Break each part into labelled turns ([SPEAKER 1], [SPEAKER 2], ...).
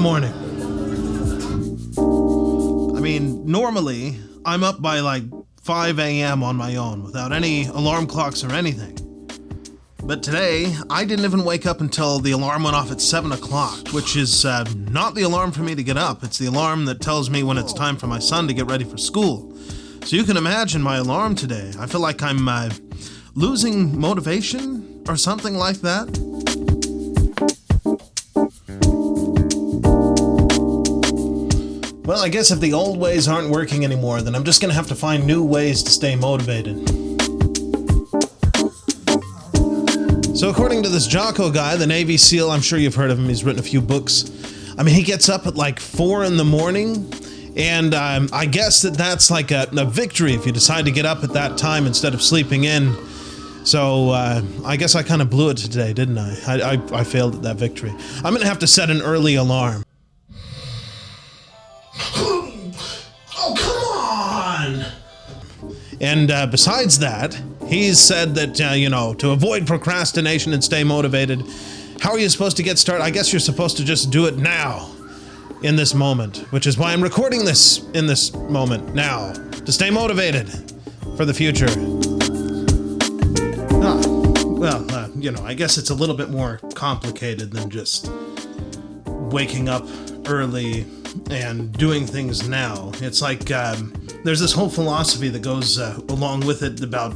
[SPEAKER 1] morning. I mean, normally, I'm up by like 5 a.m. on my own without any alarm clocks or anything. But today, I didn't even wake up until the alarm went off at 7 o'clock, which is not the alarm for me to get up. It's the alarm that tells me when it's time for my son to get ready for school. So you can imagine my alarm today. I feel like I'm losing motivation or something like that. Well, I guess if the old ways aren't working anymore, then I'm just gonna have to find new ways to stay motivated. So according to this Jocko guy, the Navy SEAL, I'm sure you've heard of him, he's written a few books. I mean, he gets up at like 4 in the morning, and I guess that's like a victory if you decide to get up at that time instead of sleeping in. So I guess I kind of blew it today, didn't I? I failed at that victory. I'm gonna have to set an early alarm. Oh, come on! And besides that, he's said that, to avoid procrastination and stay motivated, how are you supposed to get started? I guess you're supposed to just do it now, in this moment, which is why I'm recording this in this moment, now, to stay motivated for the future. I guess it's a little bit more complicated than just waking up early and doing things now. It's like there's this whole philosophy that goes along with it about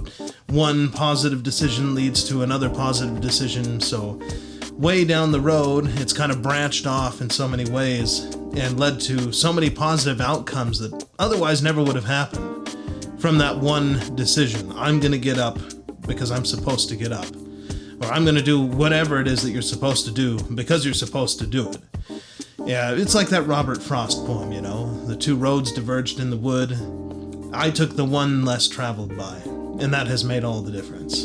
[SPEAKER 1] one positive decision leads to another positive decision. So way down the road, it's kind of branched off in so many ways and led to so many positive outcomes that otherwise never would have happened from that one decision. I'm going to get up because I'm supposed to get up. Or I'm going to do whatever it is that you're supposed to do because you're supposed to do it. Yeah, it's like that Robert Frost poem, the two roads diverged in the wood. I took the one less traveled by, and that has made all the difference.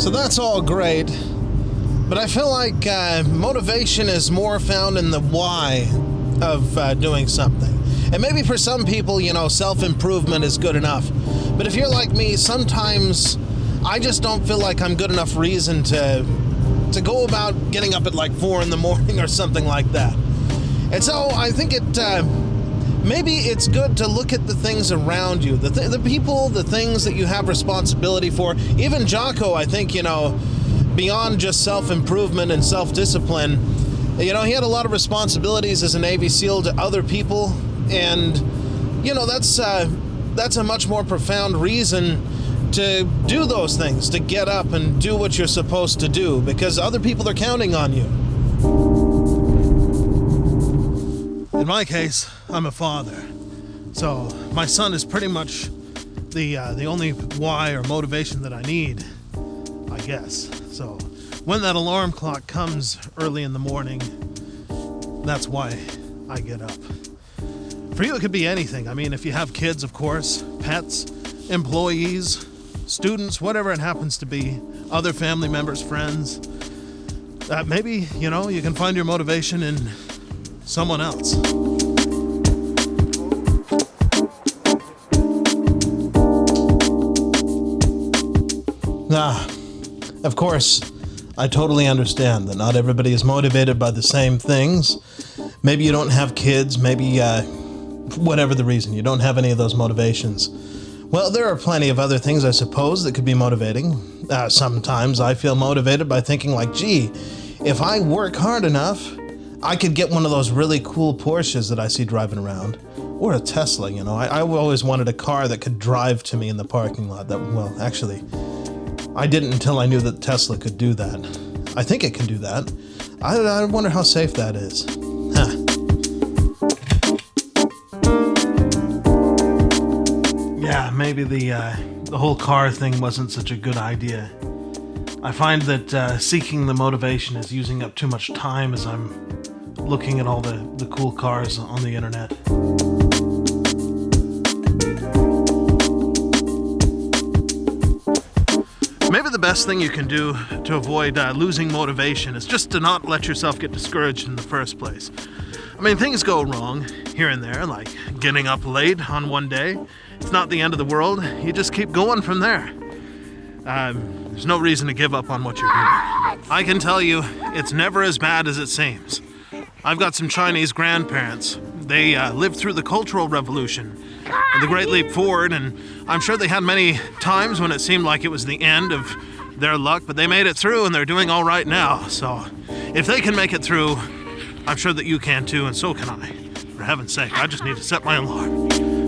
[SPEAKER 1] So that's all great, but I feel like motivation is more found in the why of doing something. And maybe for some people, self-improvement is good enough. But if you're like me, sometimes I just don't feel like I'm good enough reason to go about getting up at like 4 in the morning or something like that. And so I think maybe it's good to look at the things around you, the people, the things that you have responsibility for. Even Jocko, I think, beyond just self-improvement and self-discipline, he had a lot of responsibilities as a Navy SEAL to other people. And, that's a much more profound reason to do those things, to get up and do what you're supposed to do, because other people are counting on you. In my case, I'm a father, so my son is pretty much the only why or motivation that I need, I guess. So when that alarm clock comes early in the morning, that's why I get up. For you, it could be anything. I mean, if you have kids, of course, pets, employees, students, whatever it happens to be, other family members, friends, maybe, you can find your motivation in someone else. Of course, I totally understand that not everybody is motivated by the same things. Maybe you don't have kids, maybe, whatever the reason, you don't have any of those motivations. Well, there are plenty of other things, I suppose, that could be motivating. Sometimes I feel motivated by thinking like, gee, if I work hard enough, I could get one of those really cool Porsches that I see driving around. Or a Tesla, I always wanted a car that could drive to me in the parking lot. Actually, I didn't until I knew that Tesla could do that. I think it can do that. I wonder how safe that is. Yeah, maybe the whole car thing wasn't such a good idea. I find that seeking the motivation is using up too much time as I'm looking at all the cool cars on the internet. Maybe the best thing you can do to avoid losing motivation is just to not let yourself get discouraged in the first place. I mean, things go wrong here and there, like getting up late on one day. It's not the end of the world. You just keep going from there. There's no reason to give up on what you're doing. I can tell you, it's never as bad as it seems. I've got some Chinese grandparents. They lived through the Cultural Revolution and the Great Leap Forward, and I'm sure they had many times when it seemed like it was the end of their luck, but they made it through and they're doing all right now. So if they can make it through, I'm sure that you can too, and so can I. For heaven's sake, I just need to set my alarm.